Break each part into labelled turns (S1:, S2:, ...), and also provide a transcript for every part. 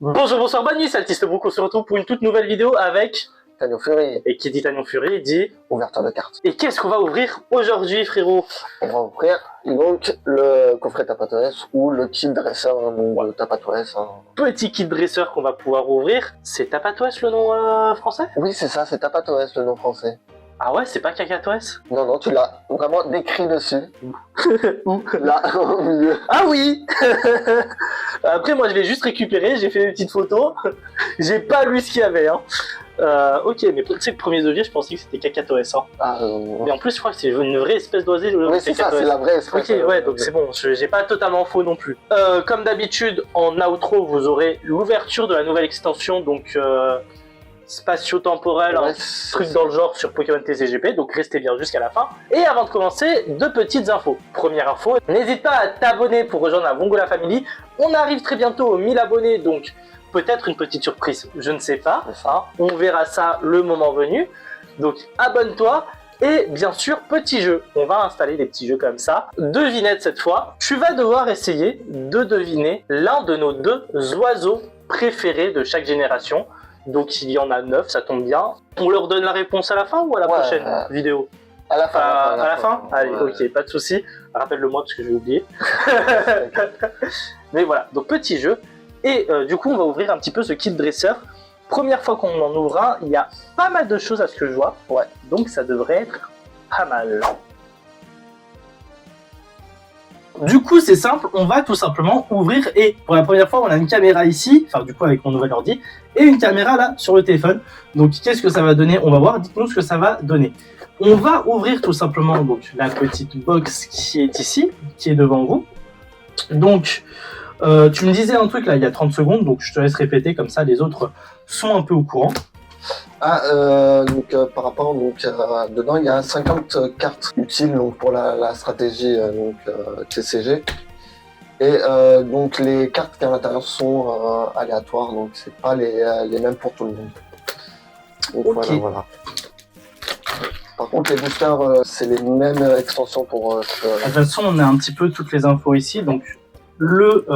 S1: Bonjour, bonsoir, bonne nuit, c'est Altiste Brook, on se retrouve pour une toute nouvelle vidéo avec...
S2: Tanion Fury,
S1: Et qui dit Tanion Fury dit...
S2: ouverture de cartes.
S1: Et qu'est-ce qu'on va ouvrir aujourd'hui, frérot?
S2: On va ouvrir donc le coffret Tapatoès ou le kit dresseur de Tapatoès.
S1: Petit kit dresseur qu'on va pouvoir ouvrir. C'est Tapatoès le nom français?
S2: Oui, c'est ça, c'est Tapatoès le nom français.
S1: Ah ouais, c'est pas Cacatoès?
S2: Non, non, tu l'as vraiment décrit dessus. Où? Là, au milieu.
S1: Ah oui. Après, moi, je l'ai juste récupéré, j'ai fait des petites photos. J'ai pas lu ce qu'il y avait, hein. Ok, mais tu sais que premier degré, je pensais que c'était Cacatoès, hein. Mais en plus, je crois que c'est une vraie espèce d'oiseau.
S2: Oui, c'est ça, c'est la vraie espèce.
S1: Ok, ouais, donc c'est bon, j'ai pas totalement faux non plus. Comme d'habitude, en outro, vous aurez l'ouverture de la nouvelle extension, donc spatio-temporel,
S2: Ouais,
S1: un truc dans le genre sur Pokémon TCGP, donc restez bien jusqu'à la fin. Et avant de commencer, deux petites infos. Première info, n'hésite pas à t'abonner pour rejoindre la Vongola Family. On arrive très bientôt aux 1000 abonnés, donc peut-être une petite surprise, je ne sais pas. Hein, on verra ça le moment venu. Donc abonne-toi. Et bien sûr, petit jeu. On va installer des petits jeux comme ça. Devinette cette fois. Tu vas devoir essayer de deviner l'un de nos deux oiseaux préférés de chaque génération. Donc il y en a 9, ça tombe bien. On leur donne la réponse à la fin ou à la prochaine vidéo?
S2: À la fin.
S1: À la fin. Allez,
S2: ouais.
S1: Ok, pas de souci. Rappelle-le-moi parce que je vais oublier. Mais voilà, donc petit jeu. Et du coup, on va ouvrir un petit peu ce kit dresseur. Première fois qu'on en ouvre un, il y a pas mal de choses à ce que je vois. Ouais, donc ça devrait être pas mal. Du coup, c'est simple, on va tout simplement ouvrir et pour la première fois, on a une caméra ici, enfin du coup avec mon nouvel ordi, et une caméra là sur le téléphone. Donc qu'est-ce que ça va donner? On va voir, dites-nous ce que ça va donner. On va ouvrir tout simplement donc la petite box qui est ici, qui est devant vous. Donc, tu me disais un truc là il y a 30 secondes, donc je te laisse répéter, comme ça les autres sont un peu au courant.
S2: Par rapport, dedans il y a 50 cartes utiles donc, pour la stratégie TCG. Et donc les cartes qui à l'intérieur sont aléatoires, donc c'est pas les mêmes pour tout le monde. Donc
S1: Okay.
S2: voilà. Par contre les boosters c'est les mêmes extensions pour...
S1: De toute façon on a un petit peu toutes les infos ici, donc le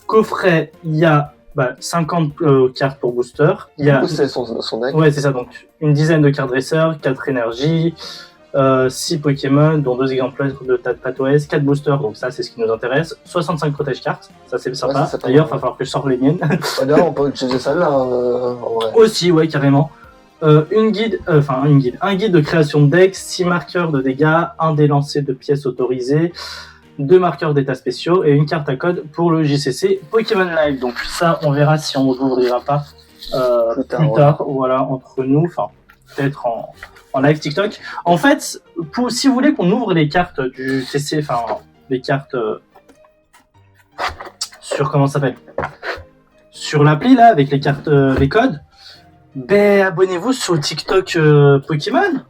S1: coffret, il y a 50 cartes pour booster. Il y a...
S2: C'est son deck.
S1: Ouais, c'est ça, donc une dizaine de cartes dresseurs, 4 énergies, 6 Pokémon, dont 2 exemplaires de Tapatoès, 4 boosters, donc ça c'est ce qui nous intéresse, 65 protège cartes, ça c'est sympa.
S2: Ouais,
S1: d'ailleurs, il va falloir que je sorte les miennes.
S2: D'ailleurs, on peut utiliser celle-là en vrai.
S1: Aussi, ouais, carrément. Un guide de création de deck, 6 marqueurs de dégâts, un des lancers de pièces autorisées, 2 marqueurs d'état spéciaux et une carte à code pour le JCC Pokémon Live. Donc ça, on verra si on l'ouvrira pas plus tard, voilà, entre nous, enfin peut-être en live TikTok. En fait, si vous voulez qu'on ouvre les cartes du TC, enfin les cartes sur comment ça s'appelle, sur l'appli là avec les cartes, les codes, abonnez-vous sur le TikTok Pokémon.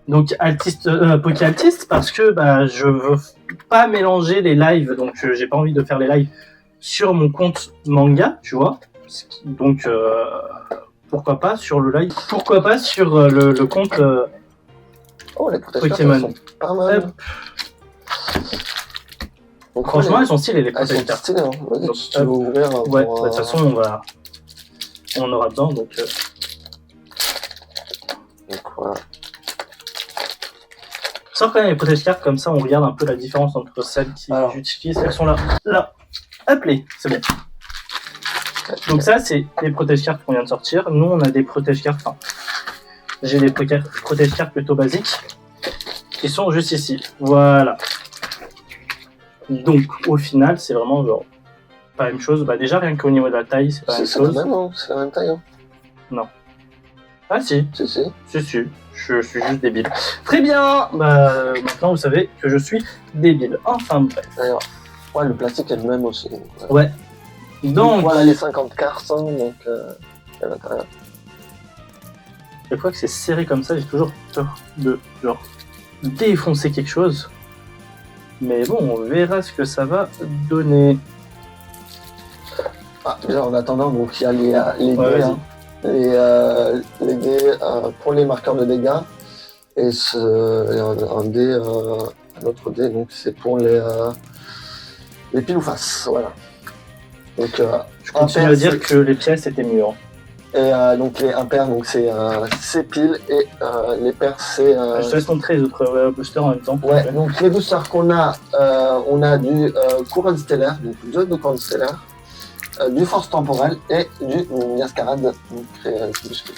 S1: Donc Poké-Altiste, parce que je veux pas mélanger les lives, donc j'ai pas envie de faire les lives sur mon compte manga, tu vois. Donc pourquoi pas sur le live, pourquoi pas sur le compte
S2: les
S1: Pokémon.
S2: sont pas mal. Donc,
S1: franchement, elles sont stylées les
S2: elles sont
S1: protège-cartes.
S2: stylées, hein. Donc, si tu veux ouvrir...
S1: Ouais, de toute façon on aura dedans, donc
S2: voilà.
S1: Sors quand même les protège-cartes, comme ça on regarde un peu la différence entre celles qui j'utilise, elles sont là. Hop les, c'est bon. Donc ça c'est les protège-cartes qu'on vient de sortir. Nous on a des protège-cartes, j'ai des protège-cartes plutôt basiques qui sont juste ici. Voilà. Donc au final c'est vraiment genre pas la même chose. Déjà rien qu'au niveau de la taille c'est pas la même chose.
S2: C'est la même taille. Hein.
S1: Non. Ah si.
S2: Si.
S1: Je suis juste débile. Très bien. Maintenant vous savez que je suis débile. Enfin bref.
S2: D'ailleurs, ouais, le plastique est le même aussi.
S1: Ouais. Donc
S2: voilà les 50 cartes, hein, donc à l'intérieur.
S1: Chaque fois que c'est serré comme ça, j'ai toujours peur de genre défoncer quelque chose. Mais bon, on verra ce que ça va donner.
S2: Déjà en attendant, donc il y a les dés, hein, les dés pour les marqueurs de dégâts et un dé, un autre dé, donc c'est pour les pile ou face, voilà. Donc,
S1: Je continue à dire que les pièces étaient mieux. Hein.
S2: Et donc les impairs, donc c'est piles et les pairs c'est.
S1: Je te laisse montrer les autres boosters en même temps.
S2: Ouais, donc les boosters qu'on a, on a du couronne stellaire, donc 2 de couronne stellaire, du force temporelle et du mascarade. Donc,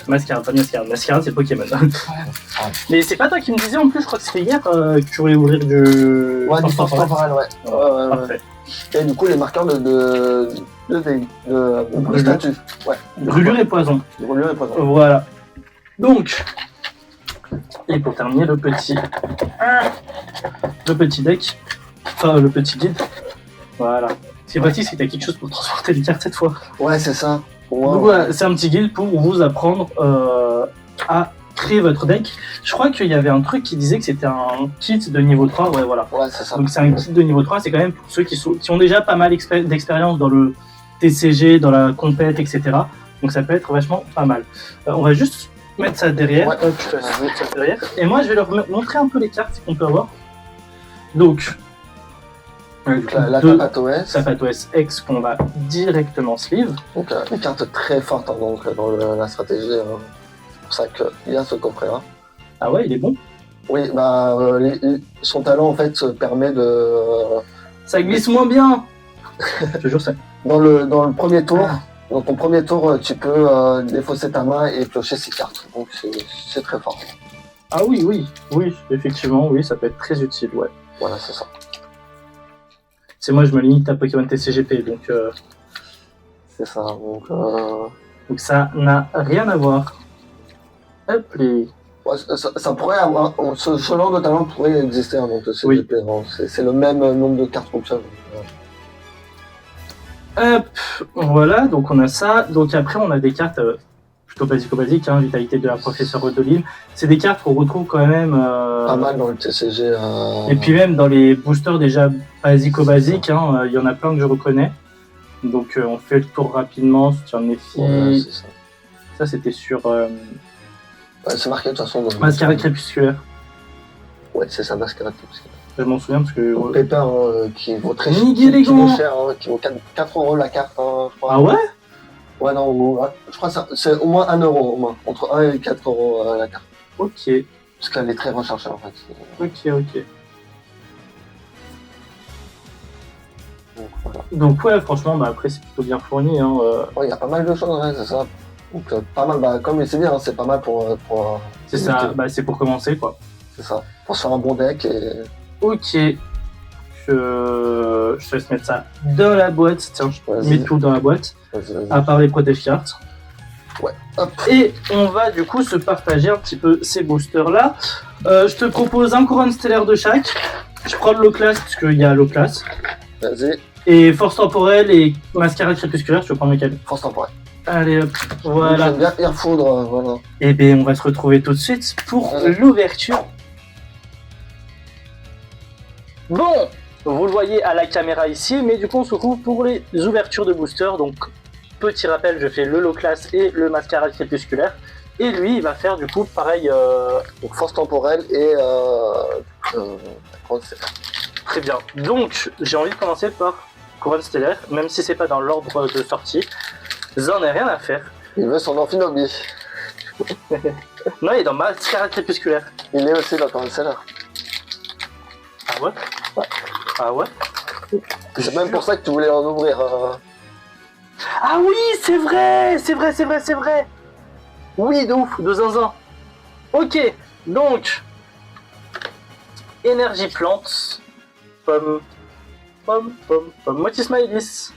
S1: Mascarade, pas Mascarade. Mascarade, c'est Pokémon. Mais c'est pas toi qui me disais en plus, je crois que c'était hier, que tu voulais ouvrir du.
S2: Ouais, du force temporelle, ouais.
S1: Parfait.
S2: Et du coup, les marqueurs de statut. Ouais.
S1: Brûlure et poison.
S2: Brûlure et poison.
S1: Voilà. Donc, et pour terminer, le petit deck, enfin le petit guide. Voilà. C'est pratique, c'est que t'as quelque chose pour transporter les cartes cette fois.
S2: Ouais, c'est ça. Wow.
S1: Donc voilà, c'est un petit guide pour vous apprendre à créer votre deck. Je crois qu'il y avait un truc qui disait que c'était un kit de niveau 3. Ouais, voilà.
S2: Ouais, c'est ça.
S1: Donc c'est un kit de niveau 3, c'est quand même pour ceux qui ont déjà pas mal d'expérience dans le TCG, dans la compète, etc. Donc ça peut être vachement pas mal. On va juste mettre ça derrière.
S2: Ouais.
S1: Hop, je vais mettre ça derrière. Et moi, je vais leur montrer un peu les cartes qu'on peut avoir. Donc,
S2: la Tapat OS.
S1: Tapat OS X qu'on va directement sleeve.
S2: Donc une carte très forte hein, donc, dans la stratégie. Hein. C'est pour ça qu'il y a ce coffret-là.
S1: Ah ouais, il est bon.
S2: Oui, bah son talent en fait permet de.
S1: Ça glisse moins bien. Je te jure ça.
S2: Dans le premier tour. Dans ton premier tour, tu peux défausser ta main et piocher 6 cartes. Donc c'est très fort.
S1: Ah oui, effectivement, oui, ça peut être très utile, ouais.
S2: Voilà, c'est ça.
S1: C'est moi, je me limite à Pokémon TCGP, donc...
S2: C'est ça, donc...
S1: Donc ça n'a rien à voir. Hop, les...
S2: Ouais, ça pourrait avoir... Ce genre de talent pourrait exister, hein, donc CGP, oui. Hein, c'est le même nombre de cartes comme ça.
S1: Hop, voilà, donc on a ça. Donc après, on a des cartes plutôt basiques, hein, vitalité de la professeure Odoline. C'est des cartes qu'on retrouve quand même...
S2: Pas mal dans le TCG.
S1: Et puis même dans les boosters déjà basiques, hein, y en a plein que je reconnais. Donc on fait le tour rapidement, soutien de Néphi.
S2: Ouais, c'est ça.
S1: Ça c'était sur...
S2: Ouais, c'est marqué de toute façon.
S1: Mascarade crépusculaire.
S2: Ouais, c'est ça, Mascarade crépusculaire.
S1: Je m'en souviens parce que...
S2: Pépin qui vaut très cher, qui vaut 4 € la carte, hein, je crois.
S1: Ah ouais?
S2: Ouais, non, je crois que c'est au moins 1 € au moins, entre 1 et 4 € la carte.
S1: Ok.
S2: Parce qu'elle est très recherchée en fait.
S1: Ok.
S2: Donc, voilà.
S1: Donc ouais, franchement, bah, après c'est plutôt bien fourni. Hein,
S2: Ouais, il y a pas mal de choses, ouais, c'est ça. Donc pas mal, bah, comme il s'est dit, hein, c'est pas mal pour
S1: c'est ça, bah, c'est pour commencer quoi.
S2: C'est ça, pour se faire un bon deck et...
S1: Ok. Je te laisse mettre ça dans la boîte. Tiens, je mets tout dans la boîte.
S2: Vas-y.
S1: À part les protège cartes.
S2: Ouais, hop.
S1: Et on va du coup se partager un petit peu ces boosters là. Je te propose un couronne stellaire de chaque. Je prends le low class parce qu'il y a low class.
S2: Vas-y.
S1: Et force temporelle et mascarade crépusculaire, je prends lequel?
S2: Force temporelle.
S1: Allez hop, voilà.
S2: J'aime bien Air Foudre, voilà.
S1: Et bien on va se retrouver tout de suite pour l'ouverture. Bon, vous le voyez à la caméra ici, mais du coup on se retrouve pour les ouvertures de boosters. Donc petit rappel, je fais le low class et le mascarade crépusculaire. Et lui, il va faire du coup pareil.
S2: Donc force temporelle et
S1: Très bien. Donc j'ai envie de commencer par couronne stellaire, même si c'est pas dans l'ordre de sortie. J'en ai rien à faire.
S2: Il veut son Amphinobie.
S1: Non, il est dans mascarade crépusculaire.
S2: Il est aussi dans couronne stellaire.
S1: Ah ouais? Ah ouais?
S2: C'est même pour ça que tu voulais en ouvrir.
S1: Ah oui, c'est vrai. Oui, de ouf, de zinzin. Ok, donc énergie plante, pomme, Motis Maïlis.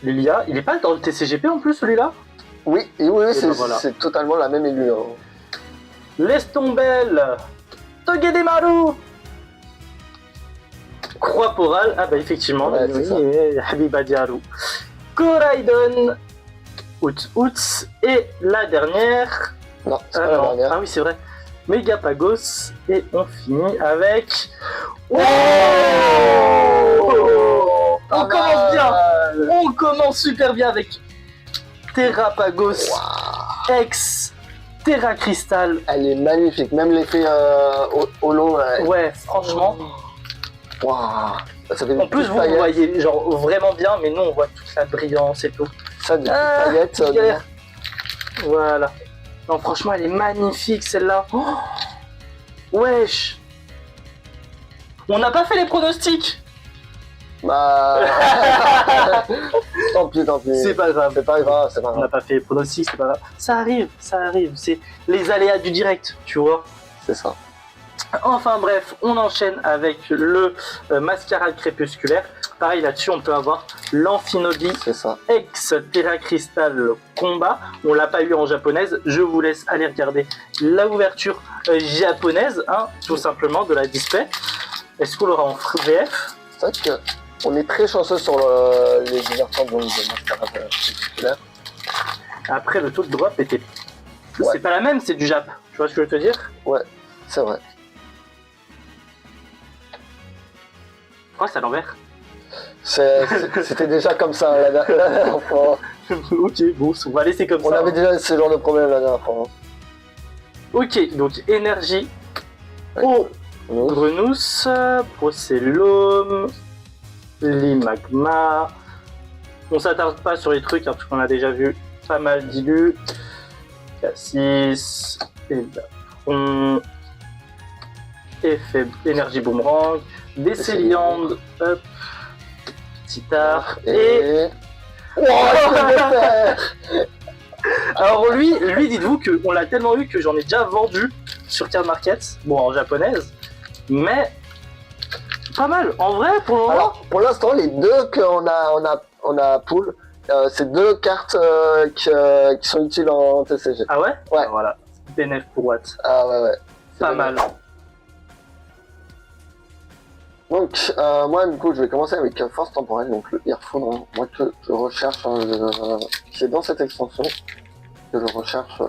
S1: Lilia, il est pas dans le TCGP en plus celui-là?
S2: Oui, c'est totalement la même élue. Hein.
S1: Lestombelle, Togedemaru, Croix Porale, ah bah effectivement,
S2: ouais,
S1: et Habiba Diarou, Koraidon, Outs, et la dernière...
S2: Non, c'est pas la dernière.
S1: Ah oui, c'est vrai. Megapagos, et on finit avec... Oh, on commence bien. On commence super bien avec Terrapagos, ex Terra Crystal.
S2: Elle est magnifique, même l'effet holo.
S1: Ouais, franchement.
S2: Waouh. Ça fait des
S1: En plus,
S2: petites
S1: vous
S2: paillettes.
S1: voyez genre vraiment bien, mais nous, on voit toute la brillance et tout.
S2: Ça, des petites
S1: Ah,
S2: paillettes.
S1: galère. Voilà. Non, franchement, elle est magnifique, celle-là. Oh, wesh. On n'a pas fait les pronostics.
S2: Bah. tant pis.
S1: C'est pas grave.
S2: C'est pas grave, c'est pas
S1: On
S2: grave.
S1: n'a pas fait les pronostics, c'est pas grave. Ça arrive. C'est les aléas du direct, tu vois.
S2: C'est ça.
S1: Enfin bref, on enchaîne avec le mascarade crépusculaire. Pareil, là-dessus, on peut avoir l'Amphinobie
S2: C'est ça.
S1: ex Terra Crystal Combat. On l'a pas eu en japonaise. Je vous laisse aller regarder la ouverture japonaise, hein, tout simplement, de la display. Est-ce qu'on l'aura en VF?
S2: C'est vrai que on est très chanceux sur les diversions de mascarade crépusculaire.
S1: Après, le taux de drop était...
S2: Ouais.
S1: C'est pas la même, c'est du Jap. Tu vois ce que je veux te dire?
S2: Ouais, c'est vrai.
S1: Oh, c'est à l'envers.
S2: C'était déjà comme ça la dernière fois.
S1: Ok, bon, on va laisser comme
S2: On
S1: ça.
S2: avait déjà ce genre de problème la dernière fois.
S1: Ok, donc énergie. Oh,
S2: Nous,
S1: Grenousse, Procellum, Limagma. On s'attarde pas sur les trucs, hein, parce qu'on a déjà vu pas mal d'illus. Cassis, Eldafron, Effet Énergie Boomerang, Décéliande, hop, Titar, et...
S2: Oh, je peux le faire.
S1: Alors lui dites-vous qu'on l'a tellement eu que j'en ai déjà vendu sur Card Market, bon en japonaise, mais pas mal. En vrai, pour le moment,
S2: Alors, pour l'instant, les deux qu'on a pull, c'est deux cartes qui sont utiles en TCG.
S1: ah ouais,
S2: Ouais.
S1: Ah, voilà, bénéf pour Watt,
S2: Ah ouais. C'est
S1: pas
S2: bien.
S1: mal.
S2: Donc, moi, du coup, je vais commencer avec Force Temporelle, donc le Earphone, hein, moi, que je recherche, qui est dans cette extension, que je recherche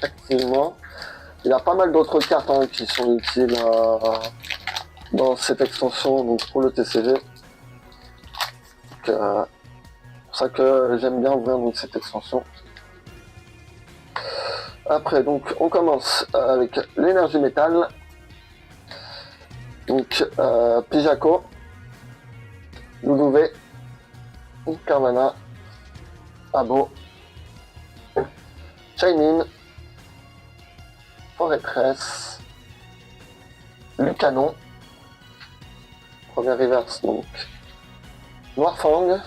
S2: activement. Il y a pas mal d'autres cartes hein, qui sont utiles dans cette extension, donc pour le TCG. C'est pour ça que j'aime bien ouvrir donc, cette extension. Après, donc, on commence avec l'énergie métal. Donc, Pijako, Loulouvé, Carvana, Abo, Shinin, Forêtress, Lucanon, première reverse donc, Noirfang,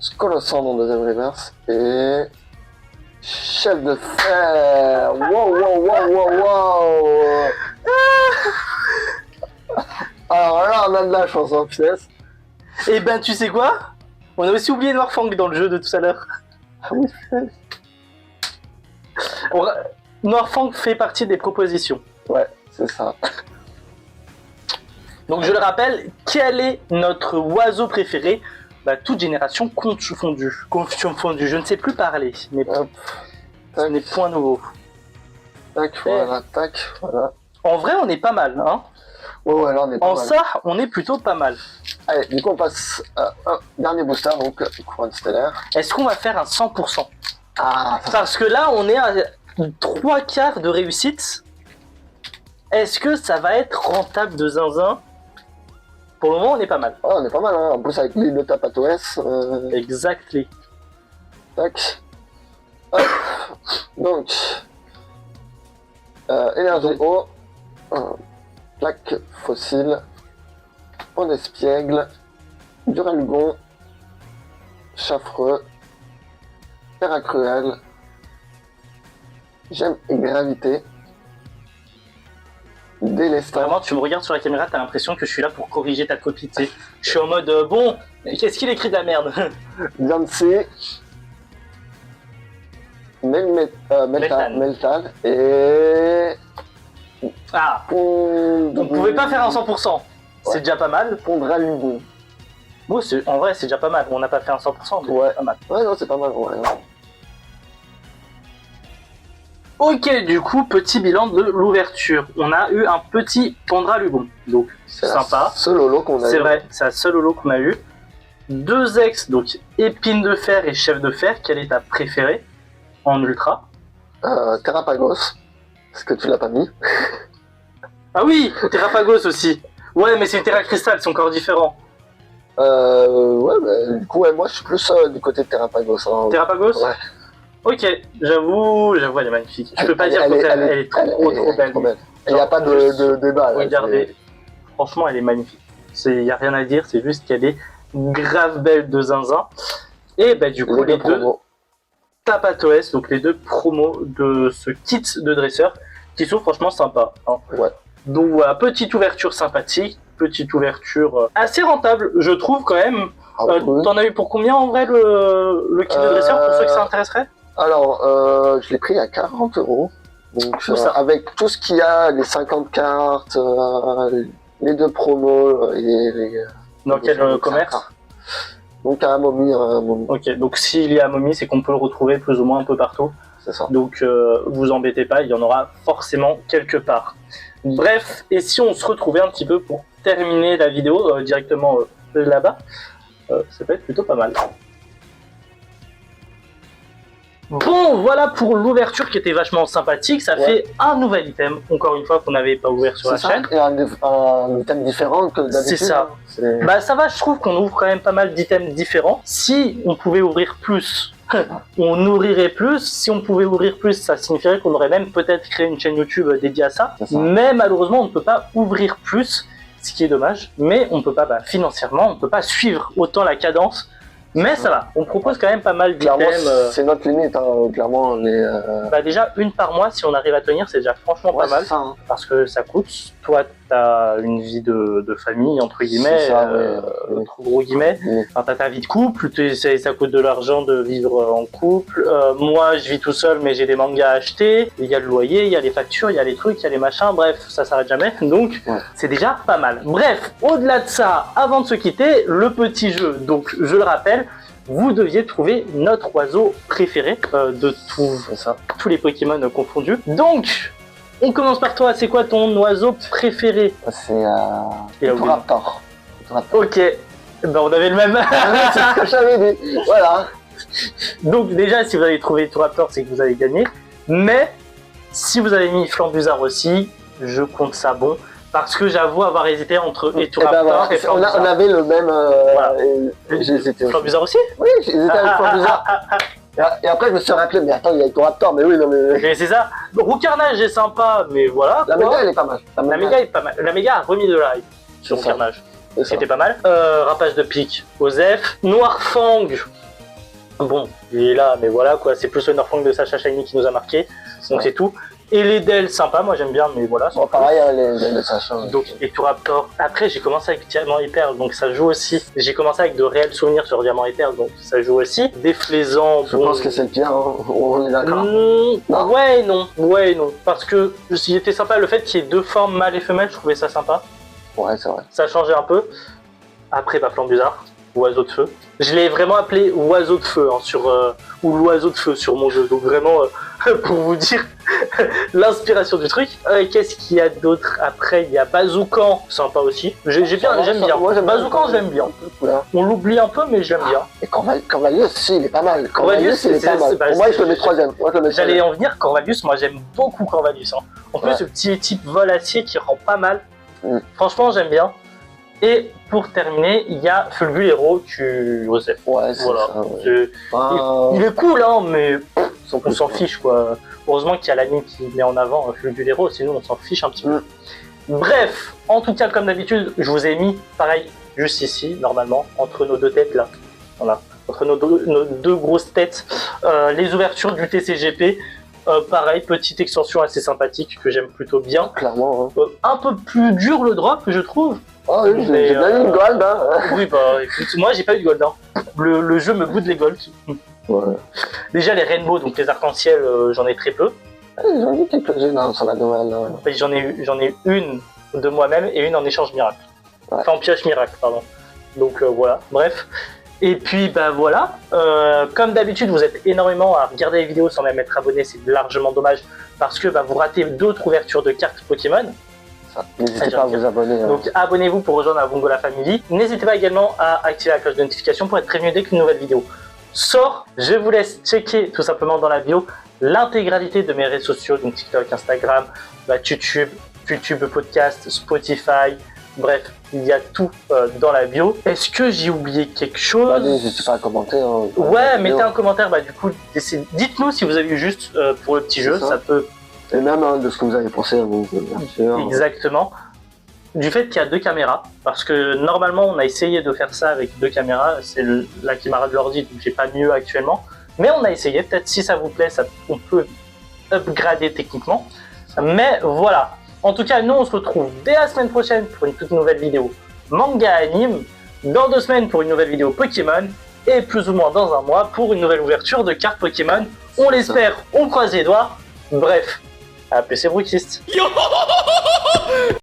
S2: Skolossand en deuxième reverse et Chef de fer. Wow. Alors là, on a de la chance, hein, punaise.
S1: Et ben tu sais quoi? On a aussi oublié Noirfang dans le jeu de tout à l'heure.
S2: Ah oui, punaise.
S1: Noirfang fait partie des propositions.
S2: Ouais, c'est ça.
S1: Donc je le rappelle, quel est notre oiseau préféré? Bah, toute génération confondue. Je ne sais plus parler, mais
S2: Hop.
S1: ce n'est point nouveau.
S2: Tac, voilà.
S1: En vrai, on est pas mal, hein.
S2: Ouais, là, on est pas
S1: En
S2: mal.
S1: ça, on est plutôt pas mal.
S2: Allez, du coup, on passe à un dernier booster, donc couronne stellaire.
S1: Est-ce qu'on va faire un 100%?
S2: Ah,
S1: Parce que là, on est à 3 quarts de réussite. Est-ce que ça va être rentable de zinzin? Pour le moment, on est pas mal.
S2: on est pas mal, hein. En plus, avec l'île de Tapatos.
S1: Exactly.
S2: Tac. Hop. Donc, énergie eau, plaque fossile, pont d'espiègle, Duralgon, Chaffreux, Terra cruel, Gemme et gravité, Délestant,
S1: Vraiment, tu me regardes sur la caméra, t'as l'impression que je suis là pour corriger ta copie, tu sais. Je suis en mode, bon, qu'est-ce qu'il écrit de la merde?
S2: Yancy, Meltal et
S1: Ah, on pouvait pas faire un 100%. C'est
S2: Ouais.
S1: déjà pas mal.
S2: Pondralugon.
S1: Bon, en vrai, c'est déjà pas mal. On n'a pas fait un 100%, mais
S2: Ouais.
S1: c'est pas mal.
S2: Ouais, non, c'est pas mal, ouais.
S1: Ok, du coup, petit bilan de l'ouverture. On a eu un petit Pondralugon, donc
S2: C'est
S1: sympa.
S2: Ce lolo qu'on a
S1: C'est
S2: eu.
S1: vrai, c'est la seule holo qu'on a eu. 2 ex, donc épine de fer et chef de fer. Quelle est ta préférée en ultra?
S2: Terrapagos. Est-ce que tu l'as pas mis?
S1: Ah oui, Terrapagos aussi. Ouais, mais c'est Terra Crystal, c'est encore différent.
S2: Ouais, bah, du coup, ouais, moi je suis plus du côté de Terrapagos. Hein.
S1: Terrapagos?
S2: Ouais.
S1: Ok, j'avoue, elle est magnifique. Je peux pas dire qu'elle est trop belle.
S2: Il n'y a pas de débat. Là,
S1: regardez, franchement, elle est magnifique. Il n'y a rien à dire, c'est juste qu'elle est grave belle de zinzin. Et bah, du coup, les deux Tapatos, donc les deux promos de ce kit de dresseur, qui sont franchement sympas. Hein.
S2: Ouais.
S1: Donc voilà, petite ouverture sympathique, petite ouverture assez rentable, je trouve quand même.
S2: Oui.
S1: T'en as eu pour combien en vrai le kit de dresseur, pour ceux que ça intéresserait?
S2: Alors, je l'ai pris à 40 €. Donc, avec tout ce qu'il y a, les 50 cartes, les deux promos et
S1: dans quel commerce?
S2: Donc à Mommy.
S1: Ok, donc s'il y a Mommy, c'est qu'on peut le retrouver plus ou moins un peu partout.
S2: C'est ça.
S1: Donc vous embêtez pas, il y en aura forcément quelque part. Bref, et si on se retrouvait un petit peu pour terminer la vidéo directement là-bas, ça peut être plutôt pas mal. Bon, voilà pour l'ouverture qui était vachement sympathique. Ça fait un nouvel item, encore une fois, qu'on n'avait pas ouvert sur la chaîne.
S2: Et un item différent que d'habitude.
S1: C'est ça. Bah ça va, je trouve qu'on ouvre quand même pas mal d'items différents. Si on pouvait ouvrir plus, on ouvrirait plus. Si on pouvait ouvrir plus, ça signifierait qu'on aurait même peut-être créé une chaîne YouTube dédiée à ça. Mais malheureusement, on ne peut pas ouvrir plus, ce qui est dommage. Mais on ne peut pas, financièrement, on ne peut pas suivre autant la cadence. Mais ça va, on propose quand même pas mal d'items.
S2: C'est notre limite, hein. Clairement, on est...
S1: déjà, une par mois, si on arrive à tenir, c'est déjà franchement pas mal.
S2: Ça, hein.
S1: Parce que ça coûte. Toi, t'as une vie de famille, entre guillemets, entre gros guillemets. Enfin, t'as ta vie de couple, ça coûte de l'argent de vivre en couple. Moi, je vis tout seul, mais j'ai des mangas à acheter. Il y a le loyer, il y a les factures, il y a les trucs, il y a les machins. Bref, ça s'arrête jamais. Donc, c'est déjà pas mal. Bref, au-delà de ça, avant de se quitter, le petit jeu. Donc, je le rappelle, vous deviez trouver notre oiseau préféré de tous les Pokémon confondus. Donc, on commence par toi. C'est quoi ton oiseau préféré?
S2: C'est Turaptor.
S1: Ok, on avait le même.
S2: C'est ce que j'avais dit. Voilà.
S1: Donc déjà, si vous avez trouvé Turaptor, c'est que vous avez gagné. Mais si vous avez mis Flambuzard aussi, je compte ça bon. Parce que j'avoue avoir hésité entre Turaptor et Flambuzard.
S2: On avait le même...
S1: voilà.
S2: J'ai hésité.
S1: Flambuzard aussi?
S2: Oui, j'ai hésité avec Flambuzard. Et après, je me suis rappelé, mais attends, il y a Turaptor, mais oui, non, mais...
S1: C'est ça. Roucarnage est sympa, mais voilà.
S2: La méga, elle est pas mal.
S1: La méga est pas mal. La méga a remis de live sur Roucarnage. C'était pas mal. Rapage de pique, Osef. Noirfang. Bon, il est là, mais voilà, quoi. C'est plus le Noirfang de Sacha Shiny qui nous a marqué. Donc c'est tout. Et les Del, sympa, moi j'aime bien, mais voilà.
S2: Bon, pareil, les Del de Sacha.
S1: Donc, et Turaptor. Après, j'ai commencé avec Diamant et Perle, donc ça joue aussi. J'ai commencé avec de réels souvenirs sur Diamant et Perle, donc ça joue aussi. Déflaisant.
S2: Je pense que c'est le pire, hein. On est d'accord.
S1: Ouais, non. Parce que il était sympa le fait qu'il y ait deux formes mâle et femelle, je trouvais ça sympa.
S2: Ouais, c'est vrai.
S1: Ça changeait un peu. Après, Flambuzard, oiseau de feu. Je l'ai vraiment appelé oiseau de feu, hein, ou l'oiseau de feu sur mon jeu. Donc vraiment, pour vous dire l'inspiration du truc. Qu'est-ce qu'il y a d'autre? Après, il y a Bazoukan, sympa aussi. J'aime bien.
S2: Moi,
S1: Bazoukan, j'aime bien. On l'oublie un peu, mais j'aime bien.
S2: Et Corvallis, si, il est pas mal. Corvallis, il est pas mal. Pour moi, je le mets troisième.
S1: J'allais en venir, Corvallis, moi j'aime beaucoup Corvallis. Hein. En plus, ce petit type vol acier qui rend pas mal. Franchement, j'aime bien. Et pour terminer, il y a Fulgulero, tu sais.
S2: Ouais, c'est
S1: voilà.
S2: Ça.
S1: Il est cool, hein, mais on s'en fiche, quoi. Heureusement qu'il y a l'anime qui met en avant Fulgulero, sinon on s'en fiche un petit peu. Bref, en tout cas, comme d'habitude, je vous ai mis, pareil, juste ici, normalement, entre nos deux têtes, là. Voilà. Entre nos deux grosses têtes, les ouvertures du TCGP. Pareil, petite extension assez sympathique que j'aime plutôt bien.
S2: Clairement. Hein.
S1: Un peu plus dur le drop, je trouve.
S2: Oh oui, j'ai bien eu une gold. Hein.
S1: Oui, écoute, moi j'ai pas eu de gold. Hein. Le jeu me goûte les golds.
S2: Ouais.
S1: Déjà les rainbows, donc les arcs-en-ciel, j'en ai très peu.
S2: J'en ai quelques-unes sur la nouvelle.
S1: J'en ai une de moi-même et une en échange miracle. Ouais. Enfin en pioche miracle, pardon. Donc voilà, bref. Et puis voilà, comme d'habitude vous êtes énormément à regarder les vidéos sans même être abonné, c'est largement dommage parce que vous ratez d'autres ouvertures de cartes Pokémon.
S2: N'hésitez pas à vous abonner. Hein.
S1: Donc abonnez-vous pour rejoindre la Vongola Family. N'hésitez pas également à activer la cloche de notification pour être prévenu dès qu'une nouvelle vidéo sort. Je vous laisse checker tout simplement dans la bio l'intégralité de mes réseaux sociaux, donc TikTok, Instagram, YouTube, YouTube Podcast, Spotify, bref, il y a tout dans la bio. Est-ce que j'ai oublié quelque chose?
S2: Bah, n'hésitez pas à commenter. Hein,
S1: ouais, mettez un commentaire, bah du coup, dites-nous si vous avez eu juste pour le petit jeu, ça peut...
S2: Et même hein, de ce que vous avez pensé, vous, bien sûr.
S1: Exactement. Du fait qu'il y a 2 caméras, parce que normalement on a essayé de faire ça avec 2 caméras, c'est la caméra de l'ordi, donc j'ai pas mieux actuellement, mais on a essayé, peut-être si ça vous plaît, on peut upgrader techniquement, mais voilà. En tout cas, nous on se retrouve dès la semaine prochaine pour une toute nouvelle vidéo manga anime, dans 2 semaines pour une nouvelle vidéo Pokémon, et plus ou moins dans un mois pour une nouvelle ouverture de cartes Pokémon. On l'espère, on croise les doigts, bref, à PC Bruxiste.